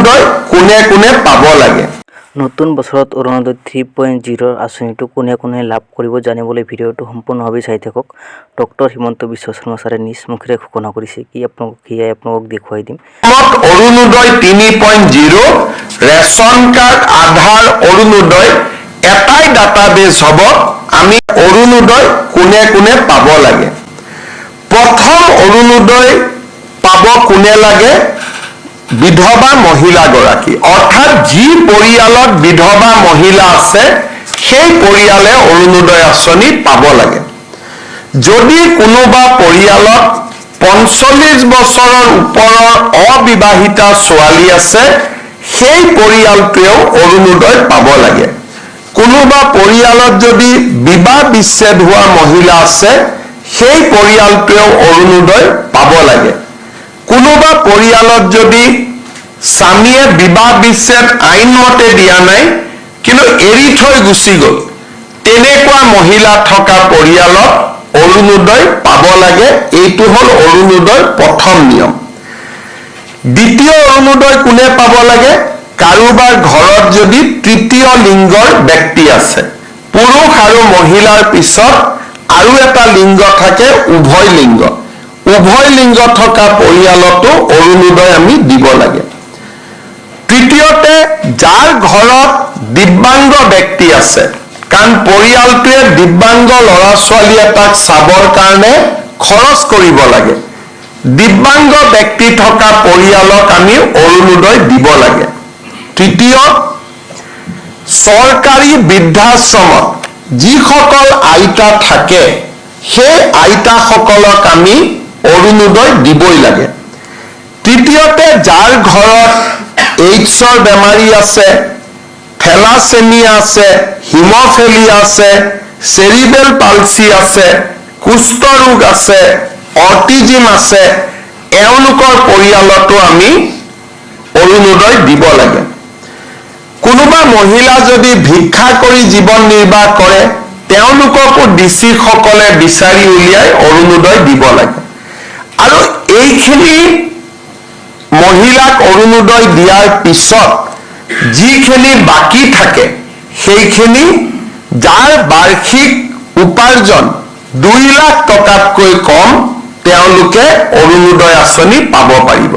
অৰুণোদয় কোনে কোনে পাব লাগে। নতুন বছৰত অৰুণোদয় 3.0 আঁচনিটো কোনে কোনে লাভ কৰিব জানিবলৈ ভিডিঅ'টো সম্পূৰ্ণভাৱে চাই থাকক। ডক্টৰ হিমন্ত বিশ্ব শৰ্মা ছাৰে নিজ মুখেৰে ঘোষণা কৰিছে কি আপোনালোকক দেখুৱাই দিম। অৰুণোদয় 3.0 ৰেচন কাৰ্ড আধাৰ অৰুণোদয় এটাই ডাটাবেছ হ'ব। আমি অৰুণোদয় কোনে কোনে পাব লাগে। প্ৰথম অৰুণোদয় পাব কোনে লাগে? বিধৱা মহিলাগৰাকী, অৰ্থাৎ যি পৰিয়ালত বিধৱা মহিলা আছে সেই পৰিয়ালে অৰুণোদয় আঁচনি পাব লাগে। যদি কোনোবা পৰিয়ালত 45 বছৰৰ ওপৰৰ অবিবাহিতা ছোৱালী আছে সেই পৰিয়ালটোৱেও অৰুণোদয় পাব লাগে। কোনোবা পৰিয়ালত যদি বিবাহ বিচ্ছেদ হোৱা মহিলা আছে সেই পৰিয়ালটোৱেও অৰুণোদয় পাব লাগে। কোনোবা পৰিয়ালত যদি স্বামীয়ে বিবাহ বিচ্ছেদ আইনমতে দিয়া নাই কিন্তু এৰি থৈ গুচি গ'ল, তেনেকুৱা মহিলা থকা পৰিয়ালত অৰুণোদয় পাব লাগে। এইটো হ'ল অৰুণোদয়ৰ প্ৰথম নিয়ম। দ্বিতীয় অৰুণোদয় কোনে পাব লাগে? কাৰোবাৰ ঘৰত যদি তৃতীয় লিংগৰ ব্যক্তি আছে, পুৰুষ আৰু মহিলাৰ পিছত আৰু এটা লিংগ থাকে উভয় লিংগ, উভয় লিংগ থকা পৰিয়ালতো অৰুণোদয় আমি দিব লাগে। তৃতীয়তে যাৰ ঘৰত দিব্যাংগ ব্যক্তি আছে, কাৰণ পৰিয়ালটোৱে দিব্যাংগ ল'ৰা ছোৱালী এটাক চাবৰ কাৰণে খৰচ কৰিব লাগে, দিব্যাংগ ব্যক্তি থকা পৰিয়ালক আমি অৰুণোদয় দিব লাগে। তৃতীয়, চৰকাৰী বৃদ্ধাশ্ৰমত যিসকল আইতা থাকে সেই আইতাসকলক আমি অৰুণোদয় দিবই লাগে। তৃতীয়তে যাৰ ঘৰত এইডছৰ বেমাৰী আছে, থেলাছেমিয়া আছে, হিম'ফেলিয়া আছে, চেৰিবেল পালচি আছে, কুষ্ঠ ৰোগ আছে, অটিজিম আছে, এওঁলোকৰ পৰিয়ালতো আমি অৰুণোদয় দিব লাগে। কোনোবা মহিলা যদি ভিক্ষা কৰি জীৱন নিৰ্বাহ কৰে তেওঁলোককো ডিচি সকলে বিচাৰি উলিয়াই অৰুণোদয় দিব লাগে। আৰু এইখিনি মহিলাক অৰুণোদয় দিয়াৰ পিছত যিখিনি বাকী থাকে সেইখিনি যাৰ বাৰ্ষিক উপাৰ্জন 2 লাখ টকাতকৈ কম তেওঁলোকে অৰুণোদয় আঁচনি পাব পাৰিব।